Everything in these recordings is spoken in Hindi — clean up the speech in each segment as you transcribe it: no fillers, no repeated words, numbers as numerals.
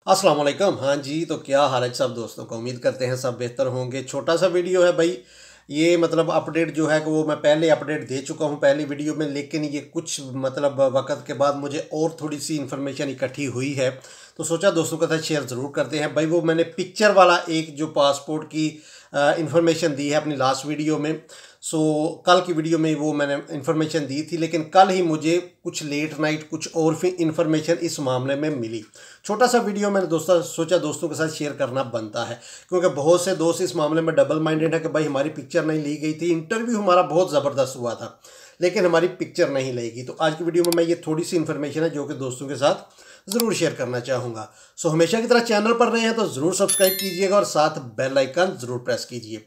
अस्सलाम वालेकुम। हाँ जी, तो क्या हाल है सब दोस्तों को। उम्मीद करते हैं सब बेहतर होंगे। छोटा सा वीडियो है भाई, ये मतलब अपडेट जो है कि वो मैं पहले अपडेट दे चुका हूँ पहली वीडियो में, लेकिन ये कुछ मतलब वक्त के बाद मुझे और थोड़ी सी इन्फॉर्मेशन इकट्ठी हुई है, तो सोचा दोस्तों के साथ शेयर ज़रूर करते हैं भाई। वो मैंने पिक्चर वाला एक जो पासपोर्ट की इन्फॉर्मेशन दी है अपनी लास्ट वीडियो में, सो कल की वीडियो में वो मैंने इन्फॉर्मेशन दी थी, लेकिन कल ही मुझे कुछ लेट नाइट कुछ और फिर इन्फॉर्मेशन इस मामले में मिली। छोटा सा वीडियो मैंने सोचा दोस्तों के साथ शेयर करना बनता है, क्योंकि बहुत से दोस्त इस मामले में डबल माइंडेड है कि भाई हमारी पिक्चर नहीं ली गई थी, इंटरव्यू हमारा बहुत ज़बरदस्त हुआ था लेकिन हमारी पिक्चर नहीं लेगी। तो आज की वीडियो में मैं ये थोड़ी सी इन्फॉर्मेशन है जो कि दोस्तों के साथ ज़रूर शेयर करना चाहूँगा। सो हमेशा की तरह चैनल पर रहे हैं तो ज़रूर सब्सक्राइब कीजिएगा और साथ बेल आइकन ज़रूर प्रेस कीजिए।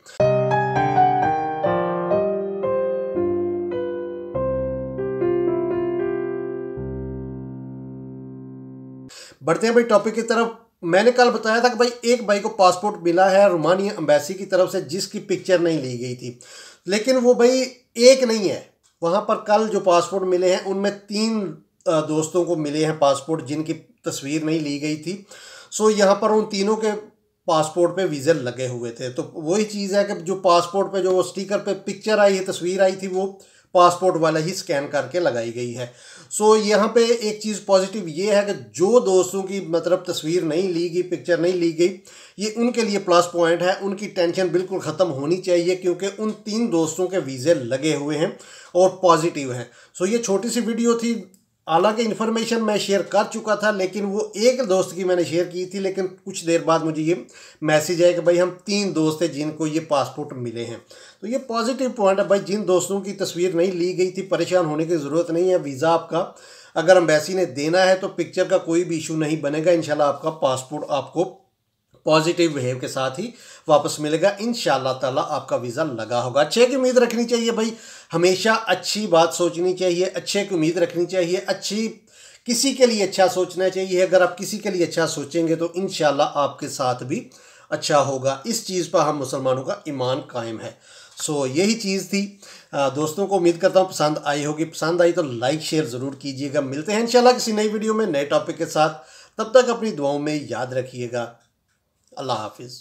बढ़ते हैं भाई टॉपिक की तरफ। मैंने कल बताया था कि भाई एक भाई को पासपोर्ट मिला है रोमानिया एम्बेसी की तरफ से, जिसकी पिक्चर नहीं ली गई थी, लेकिन वो भाई एक नहीं है। वहाँ पर कल जो पासपोर्ट मिले हैं उनमें 3 दोस्तों को मिले हैं पासपोर्ट जिनकी तस्वीर नहीं ली गई थी। सो यहाँ पर उन तीनों के पासपोर्ट पे वीज़े लगे हुए थे। तो वही चीज़ है कि जो पासपोर्ट पे जो स्टिकर पे पिक्चर आई है, तस्वीर आई थी, वो पासपोर्ट वाला ही स्कैन करके लगाई गई है। सो यहाँ पे एक चीज़ पॉजिटिव ये है कि जो दोस्तों की मतलब तस्वीर नहीं ली गई, पिक्चर नहीं ली गई, ये उनके लिए प्लस पॉइंट है। उनकी टेंशन बिल्कुल ख़त्म होनी चाहिए क्योंकि उन 3 दोस्तों के वीज़े लगे हुए हैं और पॉजिटिव हैं। सो ये छोटी सी वीडियो थी, हालांकि इन्फॉर्मेशन मैं शेयर कर चुका था, लेकिन वो एक दोस्त की मैंने शेयर की थी, लेकिन कुछ देर बाद मुझे ये मैसेज आया कि भाई हम 3 दोस्त हैं जिनको ये पासपोर्ट मिले हैं। तो ये पॉजिटिव पॉइंट है भाई। जिन दोस्तों की तस्वीर नहीं ली गई थी, परेशान होने की ज़रूरत नहीं है। वीज़ा आपका अगर एम्बेसी ने देना है तो पिक्चर का कोई भी इशू नहीं बनेगा। इंशाल्लाह आपका पासपोर्ट आपको पॉजिटिव बिहेव के साथ ही वापस मिलेगा। इंशाल्लाह ताला आपका वीज़ा लगा होगा। अच्छे की उम्मीद रखनी चाहिए भाई, हमेशा अच्छी बात सोचनी चाहिए, अच्छे की उम्मीद रखनी चाहिए, अच्छी किसी के लिए अच्छा सोचना चाहिए। अगर आप किसी के लिए अच्छा सोचेंगे तो इंशाल्लाह आपके साथ भी अच्छा होगा। इस चीज़ पर हम मुसलमानों का ईमान कायम है। सो यही चीज़ थी। दोस्तों को उम्मीद करता हूँ पसंद आई होगी। पसंद आई तो लाइक शेयर ज़रूर कीजिएगा। मिलते हैं इंशाल्लाह किसी नई वीडियो में नए टॉपिक के साथ। तब तक अपनी दुआओं में याद रखिएगा। अल्लाह हाफिज़।